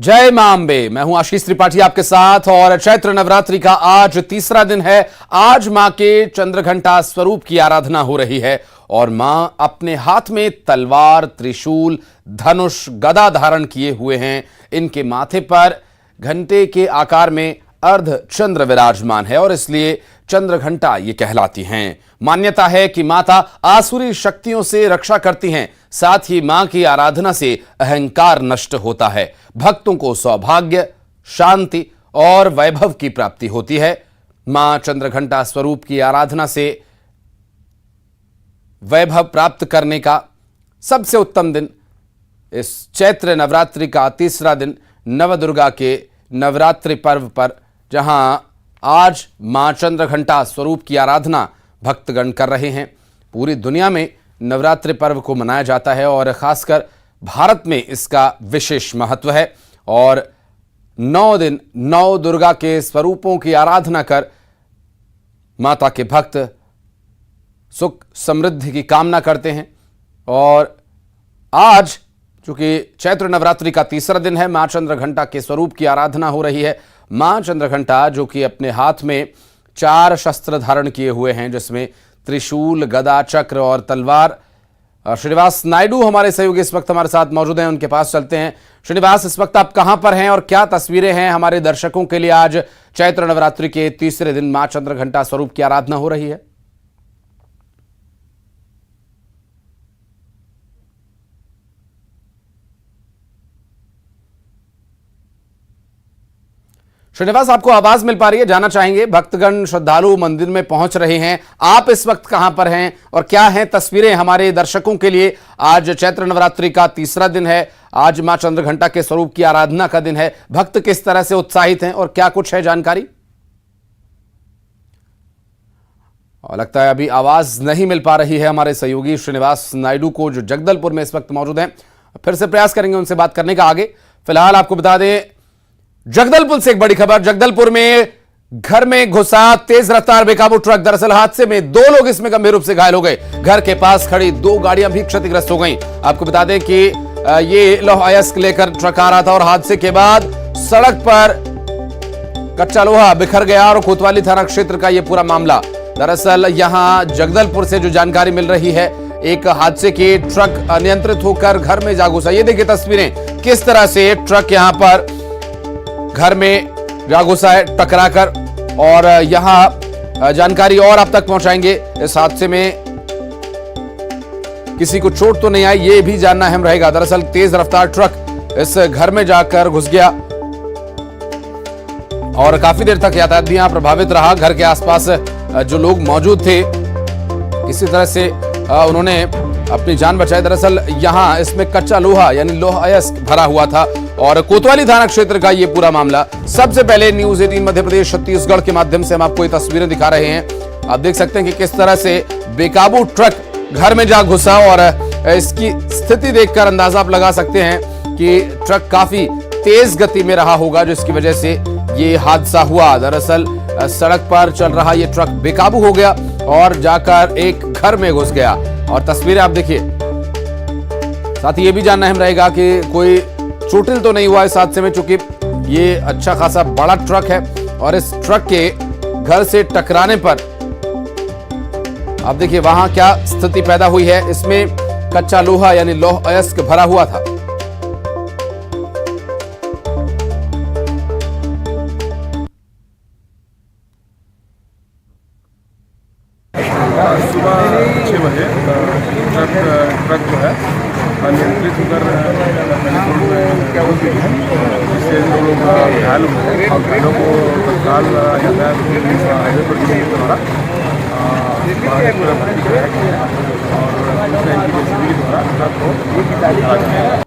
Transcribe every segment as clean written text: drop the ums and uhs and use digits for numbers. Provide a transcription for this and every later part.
जय मां अम्बे। मैं हूं आशीष त्रिपाठी आपके साथ और चैत्र नवरात्रि का आज तीसरा दिन है। आज मां के चंद्रघंटा स्वरूप की आराधना हो रही है और मां अपने हाथ में तलवार, त्रिशूल, धनुष, गदा धारण किए हुए हैं। इनके माथे पर घंटे के आकार में अर्ध चंद्र विराजमान है और इसलिए चंद्रघंटा ये कहलाती हैं। मान्यता है कि माता आसुरी शक्तियों से रक्षा करती हैं, साथ ही मां की आराधना से अहंकार नष्ट होता है, भक्तों को सौभाग्य, शांति और वैभव की प्राप्ति होती है। मां चंद्रघंटा स्वरूप की आराधना से वैभव प्राप्त करने का सबसे उत्तम दिन इस चैत्र नवरात्रि का तीसरा दिन नवदुर्गा के नवरात्रि पर्व पर, जहां आज मां चंद्रघंटा स्वरूप की आराधना भक्तगण कर रहे हैं। पूरी दुनिया में नवरात्रि पर्व को मनाया जाता है और खासकर भारत में इसका विशेष महत्व है और 9 दिन नौ दुर्गा के स्वरूपों की आराधना कर माता के भक्त सुख समृद्धि की कामना करते हैं। और आज चूंकि चैत्र नवरात्रि का तीसरा दिन है, मां चंद्रघंटा के स्वरूप की आराधना हो रही है। मां चंद्रघंटा जो कि अपने हाथ में 4 शस्त्र धारण किए हुए हैं, जिसमें त्रिशूल, गदा, चक्र और तलवार। श्रीनिवास नायडू हमारे सहयोगी इस वक्त हमारे साथ मौजूद हैं, उनके पास चलते हैं। श्रीनिवास, इस वक्त आप कहां पर हैं और क्या तस्वीरें हैं हमारे दर्शकों के लिए? आज चैत्र नवरात्रि के तीसरे दिन मां चंद्रघंटा स्वरूप की आराधना हो रही है। श्रीनिवास, आपको आवाज मिल पा रही है? जाना चाहेंगे, भक्तगण श्रद्धालु मंदिर में पहुंच रहे हैं, आप इस वक्त कहां पर हैं और क्या हैं तस्वीरें हमारे दर्शकों के लिए? आज चैत्र नवरात्रि का तीसरा दिन है, आज मां चंद्रघंटा के स्वरूप की आराधना का दिन है। भक्त किस तरह से उत्साहित हैं और क्या कुछ है जानकारी? और लगता है अभी आवाज नहीं मिल पा रही है हमारे सहयोगी श्रीनिवास नायडू को, जो जगदलपुर में इस वक्त मौजूद हैं। फिर से प्रयास करेंगे उनसे बात करने का आगे। फिलहाल आपको बता दें, जगदलपुर से एक बड़ी खबर। जगदलपुर में घर में घुसा तेज रफ्तार बेकाबू ट्रक। दरअसल हादसे में 2 लोग इसमें गंभीर रूप से घायल हो गए। घर के पास खड़ी 2 गाड़ियां भी क्षतिग्रस्त हो गईं। आपको बता दें कि ये लौह अयस्क लेकर ट्रक आ रहा था और हादसे के बाद सड़क पर कच्चा लोहा बिखर गया और कोतवाली थाना क्षेत्र का यह पूरा मामला। दरअसल यहां जगदलपुर से जो जानकारी मिल रही है, एक हादसे की ट्रक अनियंत्रित होकर घर में जा घुसा। ये देखिए तस्वीरें, किस तरह से ट्रक यहां पर घर में जा घुसा है टकराकर। और यहां जानकारी और आप तक पहुंचाएंगे। इस हादसे में किसी को चोट तो नहीं आई, ये भी जानना अहम रहेगा। दरअसल तेज रफ्तार ट्रक इस घर में जाकर घुस गया और काफी देर तक यातायात भी यहां प्रभावित रहा। घर के आसपास जो लोग मौजूद थे, किसी तरह से उन्होंने अपनी जान बचाई। दरअसल यहां इसमें कच्चा लोहा यानी लौह अयस्क भरा हुआ था और कोतवाली थाना क्षेत्र का ये पूरा मामला। सबसे पहले न्यूज 18 मध्य प्रदेश छत्तीसगढ़ के माध्यम से हम आपको ये तस्वीरें दिखा रहे हैं। आप देख सकते हैं कि किस तरह से बेकाबू ट्रक घर में जा घुसा और इसकी स्थिति देखकर अंदाजा आप लगा सकते हैं कि ट्रक काफी तेज गति में रहा होगा, जिसकी वजह से ये हादसा हुआ। दरअसल सड़क पर चल रहा ये ट्रक बेकाबू हो गया और जाकर एक घर में घुस गया। और तस्वीरें आप देखिए। साथ ही ये भी जानना अहम रहेगा कि कोई चोटिल तो नहीं हुआ इस हादसे में, चूंकि ये अच्छा खासा बड़ा ट्रक है और इस ट्रक के घर से टकराने पर आप देखिए वहां क्या स्थिति पैदा हुई है। इसमें कच्चा लोहा यानी लौह अयस्क भरा हुआ था। सुबह 6 बजे ट्रक जो है अनियंत्रित होकर जिससे 2 लोग घायल हुए और घायलों को तत्काल यातायात हाईवे पर द्वारा भर्ती कराया गया और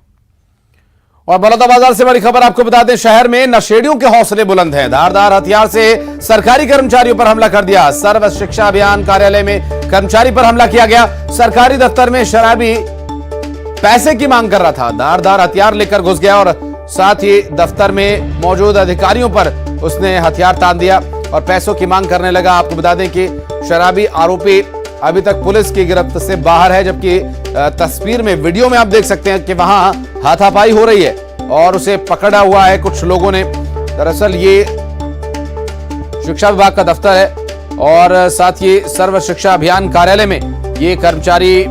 और बलौदाबाजार से बड़ी खबर आपको बता दें, शहर में नशेड़ियों के हौसले बुलंद हैं। धारदार हथियार से सरकारी कर्मचारियों पर हमला कर दिया। सर्व शिक्षा अभियान कार्यालय में कर्मचारी पर हमला किया गया। सरकारी दफ्तर में शराबी पैसे की मांग कर रहा था, धारदार हथियार लेकर घुस गया और साथ ही दफ्तर में मौजूद अधिकारियों पर उसने हथियार तान दिया और पैसों की मांग करने लगा। आपको बता दें कि शराबी आरोपी अभी तक पुलिस की गिरफ्त से बाहर है, जबकि तस्वीर में, वीडियो में आप देख सकते हैं कि वहां हाथापाई हो रही है। और उसे पकड़ा हुआ है कुछ लोगों ने। दरअसल ये शिक्षा विभाग का दफ्तर है और साथ ही सर्व शिक्षा अभियान कार्यालय में ये कर्मचारी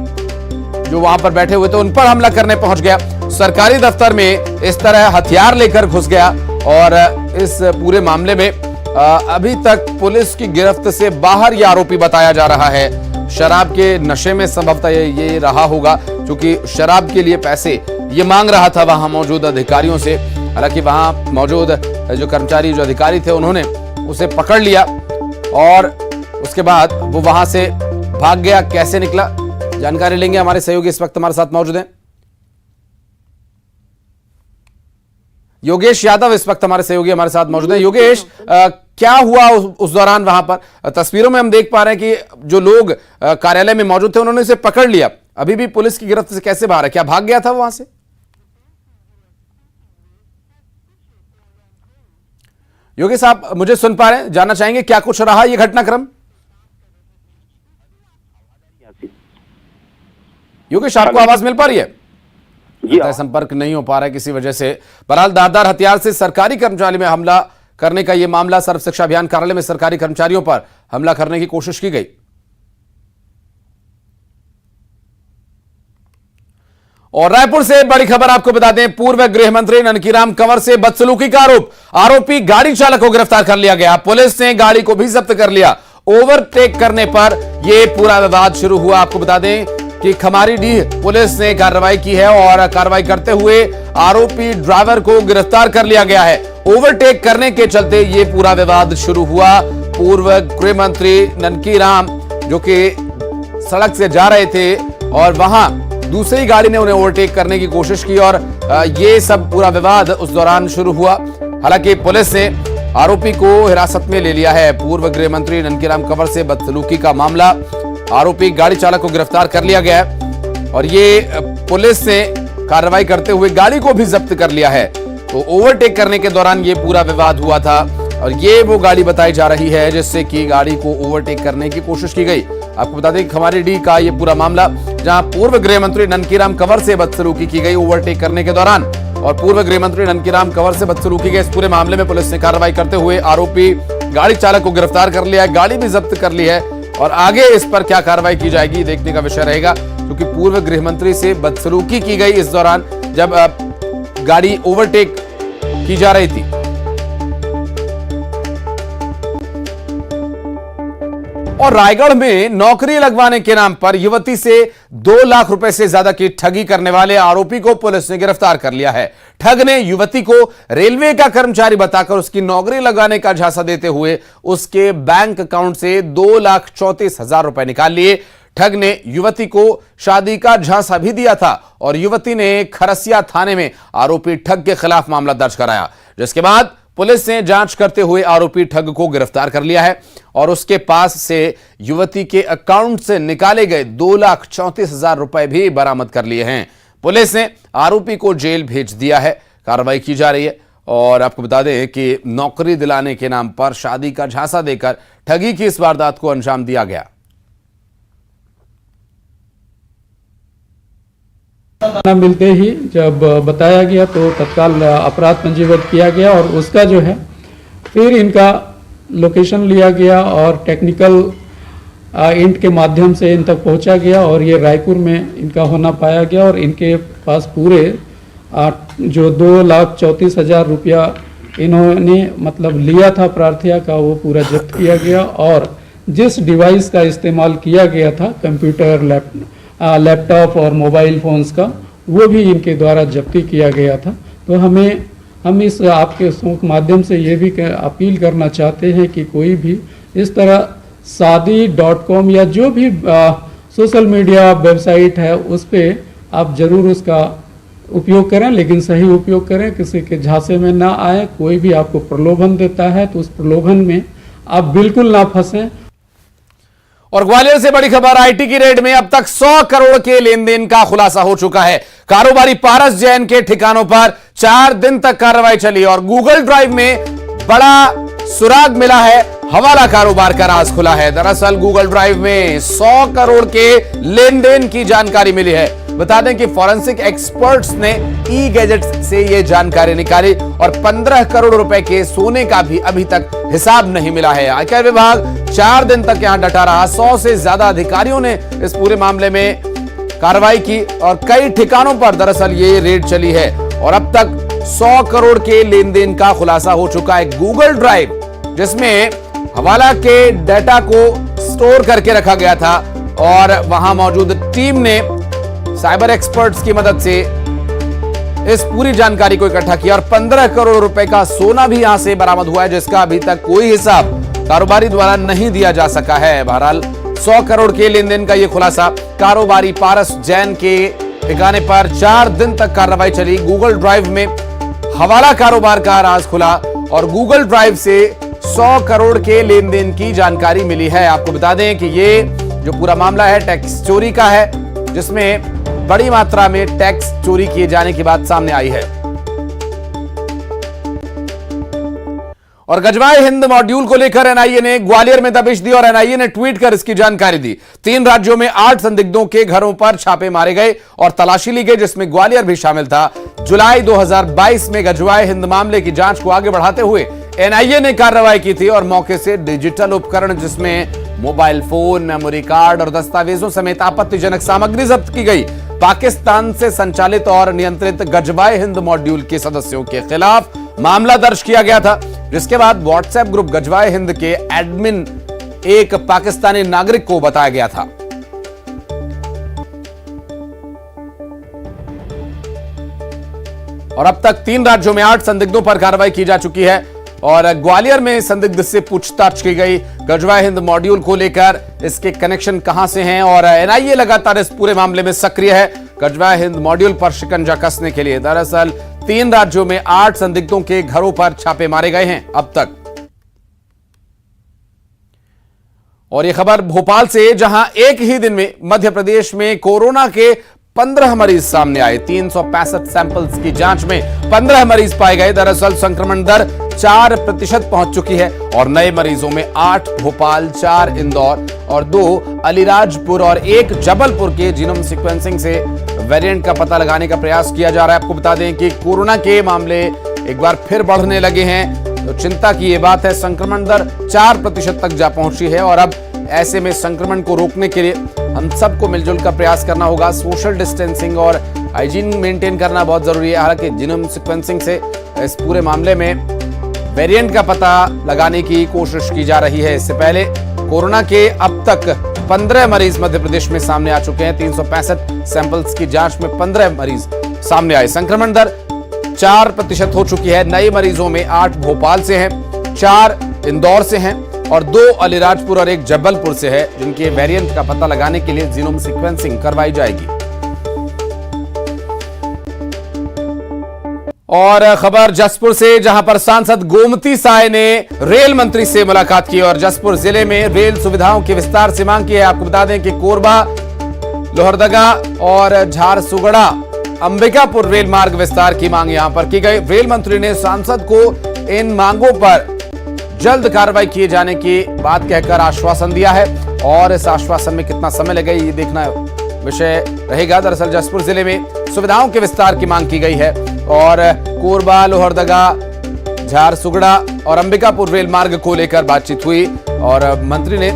जो वहां पर बैठे हुए थे उन पर हमला करने पहुंच गया। सरकारी दफ्तर में इस तरह हथियार लेकर घुस गया और इस पूरे मामले में अभी तक पुलिस की गिरफ्त से बाहर ये आरोपी बताया जा रहा है। शराब के नशे में संभवतः ये रहा होगा, क्योंकि शराब के लिए पैसे ये मांग रहा था वहां मौजूद अधिकारियों से। हालांकि वहां मौजूद जो कर्मचारी जो अधिकारी थे उन्होंने उसे पकड़ लिया और उसके बाद वो वहां से भाग गया। कैसे निकला जानकारी लेंगे, हमारे सहयोगी इस वक्त हमारे साथ मौजूद हैं। योगेश यादव इस वक्त हमारे सहयोगी हमारे साथ मौजूद हैं। योगेश, क्या हुआ उस दौरान वहां पर? तस्वीरों में हम देख पा रहे हैं कि जो लोग कार्यालय में मौजूद थे उन्होंने इसे पकड़ लिया, अभी भी पुलिस की गिरफ्त से कैसे बाहर है? क्या भाग गया था वहां से? योगेश, आप मुझे सुन पा रहे हैं? जानना चाहेंगे क्या कुछ रहा ये घटनाक्रम? योगेश, आपको आवाज मिल पा रही है? संपर्क नहीं हो पा रहा है किसी वजह से। बहरहाल धारदार हथियार से सरकारी कर्मचारी में हमला करने का यह मामला, सर्व शिक्षा अभियान कार्यालय में सरकारी कर्मचारियों पर हमला करने की कोशिश की गई। और रायपुर से बड़ी खबर आपको बता दें, पूर्व गृह मंत्री ननकीराम कंवर से बदसलूकी का आरोपी गाड़ी चालक को गिरफ्तार कर लिया गया। पुलिस ने गाड़ी को भी जब्त कर लिया। ओवरटेक करने पर यह पूरा विवाद शुरू हुआ। आपको बता दें कि खमारीडीह पुलिस ने कार्रवाई की है और कार्रवाई करते हुए आरोपी ड्राइवर को गिरफ्तार कर लिया गया है। ओवरटेक करने के चलते यह पूरा विवाद शुरू हुआ। पूर्व गृह मंत्री ननकीराम जो कि सड़क से जा रहे थे और वहां दूसरी गाड़ी ने उन्हें ओवरटेक करने की कोशिश की और यह सब पूरा विवाद उस दौरान शुरू हुआ। हालांकि पुलिस ने आरोपी को हिरासत में ले लिया है। पूर्व गृह मंत्री ननकीराम कंवर से बदसलूकी का मामला, आरोपी गाड़ी चालक को गिरफ्तार कर लिया गया है और ये पुलिस ने कार्रवाई करते हुए गाड़ी को भी जब्त कर लिया है। तो ओवरटेक करने के दौरान ये पूरा विवाद हुआ था और ये वो गाड़ी बताई जा रही है जिससे कि गाड़ी को ओवरटेक करने की कोशिश की गई। आपको बता दें खमारीडीह का ये पूरा मामला, जहां पूर्व गृह मंत्री ननकीराम कंवर से बदसलूकी की गई ओवरटेक करने के दौरान, और पूर्व गृह मंत्री ननकीराम कंवर से बदसलूकी के इस पूरे मामले में पुलिस ने कार्रवाई करते हुए आरोपी गाड़ी चालक को गिरफ्तार कर लिया है, गाड़ी भी जब्त कर ली है और आगे इस पर क्या कार्रवाई की जाएगी देखने का विषय रहेगा, क्योंकि पूर्व गृह मंत्री से बदसलूकी की गई इस दौरान जब गाड़ी ओवरटेक की जा रही थी। और रायगढ़ में नौकरी लगवाने के नाम पर युवती से 2 लाख रुपए से ज्यादा की ठगी करने वाले आरोपी को पुलिस ने गिरफ्तार कर लिया है। ठग ने युवती को रेलवे का कर्मचारी बताकर उसकी नौकरी लगाने का झांसा देते हुए उसके बैंक अकाउंट से 2,34,000 रुपए निकाल लिए। ठग ने युवती को शादी का झांसा भी दिया था और युवती ने खरसिया थाने में आरोपी ठग के खिलाफ मामला दर्ज कराया, जिसके बाद पुलिस ने जांच करते हुए आरोपी ठग को गिरफ्तार कर लिया है और उसके पास से युवती के अकाउंट से निकाले गए 2,34,000 रुपए भी बरामद कर लिए हैं। पुलिस ने आरोपी को जेल भेज दिया है, कार्रवाई की जा रही है। और आपको बता दें कि नौकरी दिलाने के नाम पर शादी का झांसा देकर ठगी की इस वारदात को अंजाम दिया गया। मिलते ही जब बताया गया तो तत्काल अपराध पंजीबद्ध किया गया और उसका जो है फिर इनका लोकेशन लिया गया और टेक्निकल इंट के माध्यम से इन तक पहुंचा गया और ये रायपुर में इनका होना पाया गया और इनके पास पूरे जो 2,34,000 रुपया इन्होंने मतलब लिया था प्रार्थिया का वो पूरा जब्त किया गया और जिस डिवाइस का इस्तेमाल किया गया था कंप्यूटर लैपटॉप और मोबाइल फोन्स का वो भी इनके द्वारा जब्ती किया गया था। तो हम इस आपके शो के माध्यम से ये भी अपील करना चाहते हैं कि कोई भी इस तरह शादी.com या जो भी सोशल मीडिया वेबसाइट है उस पर आप जरूर उसका उपयोग करें, लेकिन सही उपयोग करें, किसी के झांसे में ना आए। कोई भी आपको प्रलोभन देता है तो उस प्रलोभन में आप बिल्कुल ना फंसें। और ग्वालियर से बड़ी खबर, आईटी की रेड में अब तक 100 करोड़ के लेन देन का खुलासा हो चुका है। कारोबारी पारस जैन के ठिकानों पर 4 दिन तक कार्रवाई चली और गूगल ड्राइव में बड़ा सुराग मिला है, हवाला कारोबार का राज खुला है। दरअसल गूगल ड्राइव में 100 करोड़ के लेन देन की जानकारी मिली है। बता दें कि फॉरेंसिक एक्सपर्ट्स ने ई गैजेट्स से यह जानकारी निकाली और 15 करोड़ रुपए के सोने का भी अभी तक हिसाब नहीं मिला है। आयकर विभाग 4 दिन तक यहां डटा रहा। 100 से ज्यादा अधिकारियों ने इस पूरे मामले में कार्रवाई की और कई ठिकानों पर दरअसल ये रेड चली है और अब तक 100 करोड़ के लेन देन का खुलासा हो चुका है। गूगल ड्राइव जिसमें हवाला के डेटा को स्टोर करके रखा गया था और वहां मौजूद टीम ने साइबर एक्सपर्ट्स की मदद से इस पूरी जानकारी को इकट्ठा किया और 15 करोड़ रुपए का सोना भी यहां से बरामद हुआ है, जिसका अभी तक कोई हिसाब कारोबारी द्वारा नहीं दिया जा सका है। बहरहाल 100 करोड़ के लेन देन का यह खुलासा कारोबारी पारस जैन के ठिकाने पर 4 दिन तक कार्रवाई चली। गूगल ड्राइव में हवाला कारोबार का राज खुला और गूगल ड्राइव से 100 करोड़ के लेन देन की जानकारी मिली है। आपको बता दें कि ये जो पूरा मामला है टैक्स चोरी का है, जिसमें बड़ी मात्रा में टैक्स चोरी किए जाने की बात सामने आई है। और गजवाए हिंद मॉड्यूल को लेकर एनआईए ने ग्वालियर में दबिश दी और एनआईए ने ट्वीट कर इसकी जानकारी दी। 3 राज्यों में 8 संदिग्धों के घरों पर छापे मारे गए और तलाशी ली गई, जिसमें ग्वालियर भी शामिल था। जुलाई 2022 में गजवाए हिंद मामले की जांच को आगे बढ़ाते हुए एनआईए ने कार्रवाई की थी और मौके से डिजिटल उपकरण जिसमें मोबाइल फोन, मेमोरी कार्ड और दस्तावेजों समेत आपत्तिजनक सामग्री जब्त की गई। पाकिस्तान से संचालित और नियंत्रित गजवाए हिंद मॉड्यूल के सदस्यों के खिलाफ मामला दर्ज किया गया था, जिसके बाद व्हाट्सएप ग्रुप गजवाए हिंद के एडमिन एक पाकिस्तानी नागरिक को बताया गया था। और अब तक 3 राज्यों में 8 संदिग्धों पर कार्रवाई की जा चुकी है और ग्वालियर में संदिग्ध से पूछताछ की गई। गजवाए हिंद मॉड्यूल को लेकर इसके कनेक्शन कहां से हैं और एनआईए लगातार इस पूरे मामले में सक्रिय है। गजवाए हिंद मॉड्यूल पर शिकंजा कसने के लिए दरअसल 3 राज्यों में 8 संदिग्धों के घरों पर छापे मारे गए हैं अब तक। और यह खबर भोपाल से, जहां एक ही दिन में मध्य प्रदेश में कोरोना के 15 मरीज सामने आए। 365 सैंपल्स की जांच में 15 मरीज पाए गए। दरअसल संक्रमण दर 4% पहुंच चुकी है और नए मरीजों में 8 भोपाल, 4 इंदौर और 2 अलीराजपुर और 1 जबलपुर के जीनोम सीक्वेंसिंग से वेरिएंट का पता लगाने का प्रयास किया जा रहा है। आपको बता दें कि कोरोना के मामले एक बार फिर बढ़ने लगे हैं, तो चिंता की यह बात है। संक्रमण दर 4% तक जा पहुंची है और अब ऐसे में संक्रमण को रोकने के लिए हम सबको मिलजुल कर प्रयास करना होगा। सोशल डिस्टेंसिंग और हाइजीन मेंटेन करना बहुत जरूरी है। हालांकि जीनोम सीक्वेंसिंग से इस पूरे मामले में वेरिएंट का पता लगाने की कोशिश की जा रही है। इससे पहले कोरोना के अब तक 15 मरीज मध्य प्रदेश में सामने आ चुके हैं। 365 सैंपल्स की जांच में 15 मरीज सामने आए। संक्रमण दर 4% हो चुकी है। नए मरीजों में 8 भोपाल से हैं, 4 इंदौर से हैं और 2 अलीराजपुर और 1 जबलपुर से है, जिनके वेरिएंट का पता लगाने के लिए जीनोम सीक्वेंसिंग करवाई जाएगी। और खबर जसपुर से, जहां पर सांसद गोमती साय ने रेल मंत्री से मुलाकात की और जसपुर जिले में रेल सुविधाओं के विस्तार से मांग की है। आपको बता दें कि कोरबा, लोहरदगा और झारसुगड़ा अंबिकापुर रेल मार्ग विस्तार की मांग यहां पर की गई। रेल मंत्री ने सांसद को इन मांगों पर जल्द कार्रवाई किए जाने की बात कहकर आश्वासन दिया है और इस आश्वासन में कितना समय लगेगा ये देखना विषय रहेगा। दरअसल जसपुर जिले में सुविधाओं के विस्तार की मांग की गई है और कोरबा, लोहरदगा, झारसुगड़ा और अंबिकापुर रेल मार्ग को लेकर बातचीत हुई और मंत्री ने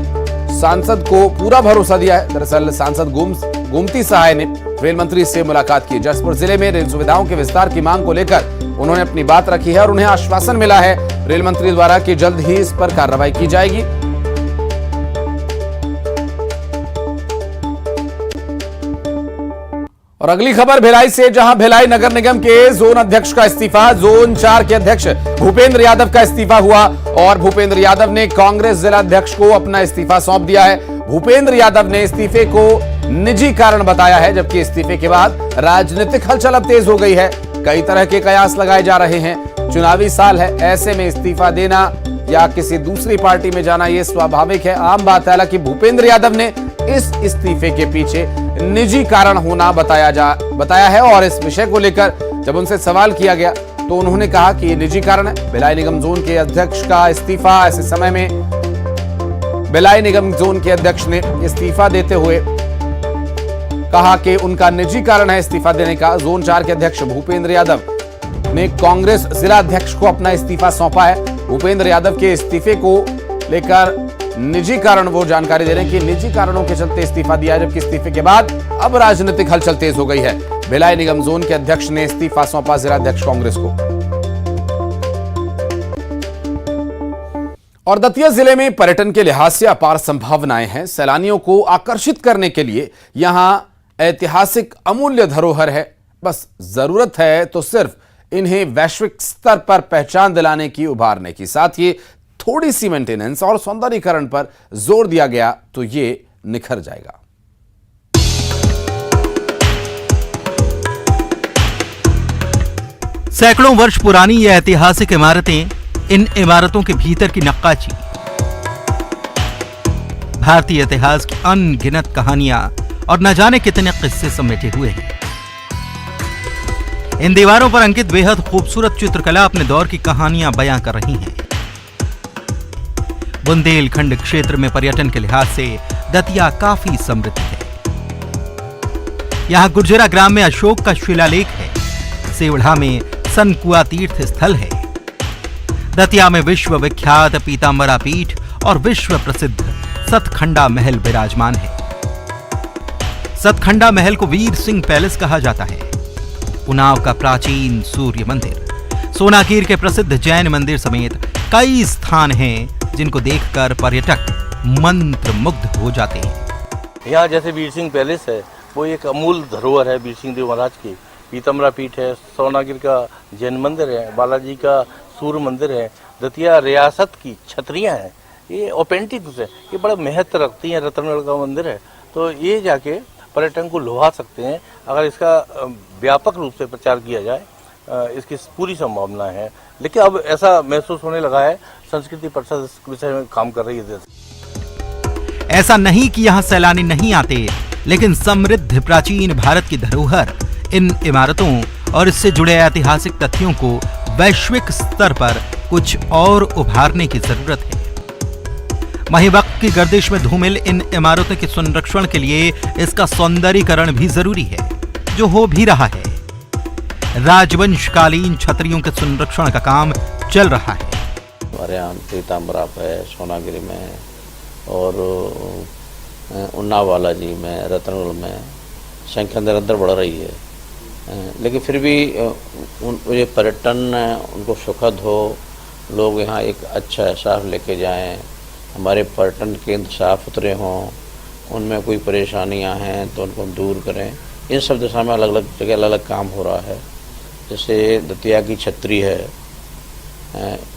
सांसद को पूरा भरोसा दिया है। दरअसल सांसद गोमती सहाय ने रेल मंत्री से मुलाकात की। जसपुर जिले में रेल सुविधाओं के विस्तार की मांग को लेकर उन्होंने अपनी बात रखी है और उन्हें आश्वासन मिला है रेल मंत्री द्वारा कि जल्द ही इस पर कार्रवाई की जाएगी। और अगली खबर भिलाई से, जहां भिलाई नगर निगम के जोन अध्यक्ष का इस्तीफा, जोन 4 के अध्यक्ष भूपेंद्र यादव का इस्तीफा हुआ और भूपेंद्र यादव ने कांग्रेस जिला अध्यक्ष को अपना इस्तीफा सौंप दिया है। भूपेंद्र यादव ने इस्तीफे को निजी कारण बताया है, जबकि इस्तीफे के बाद राजनीतिक हलचल अब तेज हो गई है। कई तरह के कयास लगाए जा रहे हैं। चुनावी साल है, ऐसे में इस्तीफा देना या किसी दूसरी पार्टी में जाना यह स्वाभाविक है, आम बात है। हालांकि भूपेंद्र यादव ने इस इस्तीफे के पीछे निजी कारण होना बताया है और इस विषय को लेकर जब उनसे सवाल किया गया तो उन्होंने कहा कि ये निजी कारण है। भिलाई निगम जोन के अध्यक्ष का इस्तीफा, ऐसे समय में भिलाई निगम जोन के अध्यक्ष ने इस्तीफा देते हुए कहा कि उनका निजी कारण है इस्तीफा देने का। जोन 4 के अध्यक्ष भूपेंद्र यादव ने कांग्रेस जिला अध्यक्ष को अपना इस्तीफा सौंपा है। भूपेंद्र यादव के इस्तीफे को लेकर निजी कारण वो जानकारी दे रहे हैं कि निजी कारणों के चलते इस्तीफा दिया, जबकि इस्तीफे के बाद अब राजनीतिक हलचल तेज हो गई है। भिलाई निगम जोन के अध्यक्ष ने इस्तीफा सौंपा जिला अध्यक्ष कांग्रेस को। और दतिया जिले में पर्यटन के लिहाज से अपार संभावनाएं हैं। सैलानियों को आकर्षित करने के लिए यहां ऐतिहासिक अमूल्य धरोहर है। बस जरूरत है तो सिर्फ इन्हें वैश्विक स्तर पर पहचान दिलाने की, उभारने की। साथ ही थोड़ी सी मेंटेनेंस और सौंदर्यीकरण पर जोर दिया गया तो ये निखर जाएगा। सैकड़ों वर्ष पुरानी ये ऐतिहासिक इमारतें, इन इमारतों के भीतर की नक्काशी, भारतीय इतिहास की अनगिनत कहानियां और न जाने कितने किस्से समेटे हुए हैं। इन दीवारों पर अंकित बेहद खूबसूरत चित्रकला अपने दौर की कहानियां बयां कर रही हैं। बुंदेलखंड क्षेत्र में पर्यटन के लिहाज से दतिया काफी समृद्ध है। यहां गुर्जरा ग्राम में अशोक का शिलालेख है। सेवढ़ा में सनकुआ तीर्थ स्थल है। दतिया में विश्व विख्यात पीतांबरा पीठ और विश्व प्रसिद्ध सतखंडा महल विराजमान है। सतखंडा महल को वीर सिंह पैलेस कहा जाता है। उन्नाव का प्राचीन सूर्य मंदिर, सोनाकीर के प्रसिद्ध जैन मंदिर समेत कई स्थान हैं जिनको देखकर पर्यटक मंत्रमुग्ध हो जाते हैं। यहाँ जैसे वीर सिंह पैलेस है, वो एक अमूल धरोहर है वीर सिंह देव महाराज की। पीतमरा पीठ है, सोनागिर का जैन मंदिर है, बालाजी का सूर्य मंदिर है। दतिया रियासत की छतरियाँ हैं, ये ऑथेंटिक है, ये बड़ा महत्व रखती हैं। रतनगढ़ का मंदिर है, तो ये जाके पर्यटन को लुभा सकते हैं अगर इसका व्यापक रूप से प्रचार किया जाए। इसकी पूरी संभावना है, लेकिन अब ऐसा महसूस होने लगा है संस्कृति परिषद इस विषय में काम कर रही है। ऐसा नहीं कि यहाँ सैलानी नहीं आते, लेकिन समृद्ध प्राचीन भारत की धरोहर, इन इमारतों और इससे जुड़े ऐतिहासिक तथ्यों को वैश्विक स्तर पर कुछ और उभारने की जरूरत है। वहीं वक्त की गर्दिश में धूमिल इन इमारतों के संरक्षण के लिए इसका सौंदर्यीकरण भी जरूरी है, जो हो भी रहा है। राजवंशकालीन छतरियों के संरक्षण का काम चल रहा है। हमारे यहाँ पीतांबरा है, सोनागिरी में और उन्नाव बालाजी में, रतनगढ़ में संख्या निरंतर बढ़ रही है। लेकिन फिर भी ये पर्यटन उनको सुखद हो, लोग यहाँ एक अच्छा एहसास लेके जाएं, हमारे पर्यटन केंद्र साफ सुथरे हों, उनमें कोई परेशानियाँ हैं तो उनको दूर करें। इन सब दिशा में अलग अलग जगह अलग अलग काम हो रहा है। जैसे दतिया की छतरी है,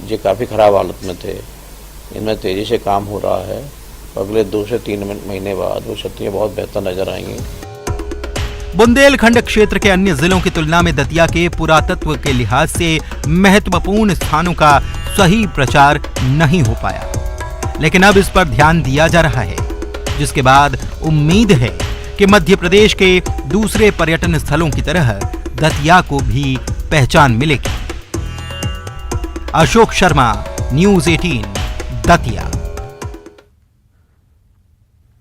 ये काफ़ी ख़राब हालत में थे, इनमें तेज़ी से काम हो रहा है। अगले 2 से 3 महीने बाद वो छतरियाँ बहुत बेहतर नजर आएंगी। बुंदेलखंड क्षेत्र के अन्य जिलों की तुलना में दतिया के पुरातत्व के लिहाज से महत्वपूर्ण स्थानों का सही प्रचार नहीं हो पाया, लेकिन अब इस पर ध्यान दिया जा रहा है, जिसके बाद उम्मीद है कि मध्य प्रदेश के दूसरे पर्यटन स्थलों की तरह दतिया को भी पहचान मिलेगी। अशोक शर्मा, न्यूज़ 18, दतिया।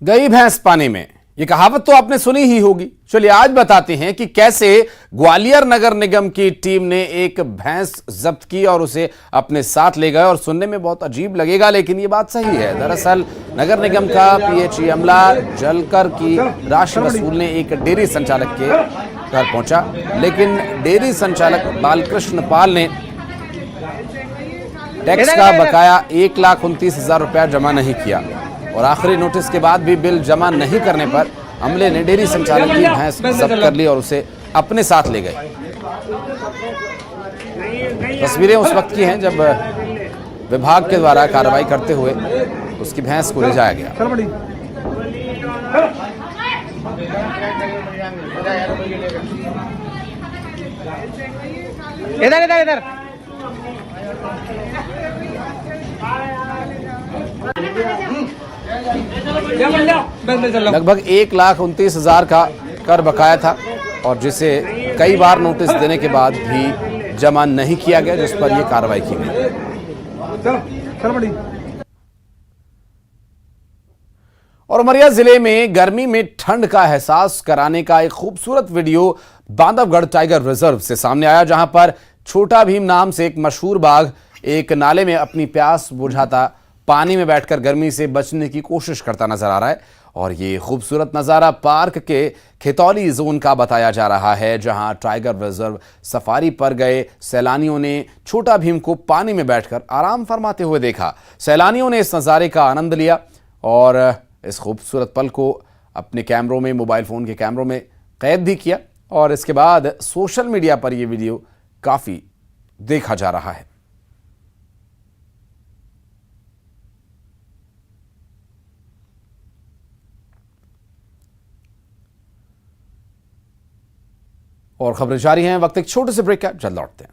गई भैंस पानी में, ये कहावत तो आपने सुनी ही होगी। चलिए आज बताते हैं कि कैसे ग्वालियर नगर निगम की टीम ने एक भैंस जब्त की और उसे अपने साथ ले गए। और सुनने में बहुत अजीब लगेगा, लेकिन ये बात सही है। दरअसल नगर निगम का पीएचई अमला जलकर की राशि वसूलने एक डेयरी संचालक के घर पहुंचा, लेकिन डेयरी संचालक बालकृष्ण पाल ने टैक्स का बकाया 1,29,000 रुपया जमा नहीं किया और आखिरी नोटिस के बाद भी बिल जमा नहीं करने पर अमले ने डेयरी संचालक की भैंस जब्त कर ली और उसे अपने साथ ले गए। तस्वीरें उस वक्त की हैं जब विभाग के द्वारा कार्रवाई करते हुए उसकी भैंस को ले जाया गया। इधर लगभग 1,29,000 का कर बकाया था और जिसे कई बार नोटिस देने के बाद भी जमा नहीं किया गया, जिस पर यह कार्रवाई की गई। और उमरिया जिले में गर्मी में ठंड का एहसास कराने का एक खूबसूरत वीडियो बांधवगढ़ टाइगर रिजर्व से सामने आया, जहां पर छोटा भीम नाम से एक मशहूर बाघ एक नाले में अपनी प्यास बुझाता पानी में बैठकर गर्मी से बचने की कोशिश करता नजर आ रहा है। और ये खूबसूरत नज़ारा पार्क के खेतौली जोन का बताया जा रहा है, जहां टाइगर रिजर्व सफारी पर गए सैलानियों ने छोटा भीम को पानी में बैठकर आराम फरमाते हुए देखा। सैलानियों ने इस नज़ारे का आनंद लिया और इस खूबसूरत पल को अपने कैमरों में, मोबाइल फ़ोन के कैमरों में कैद भी किया और इसके बाद सोशल मीडिया पर यह वीडियो काफ़ी देखा जा रहा है। और खबरें जारी हैं, वक्त एक छोटे से ब्रेक का, जल्द लौटते हैं।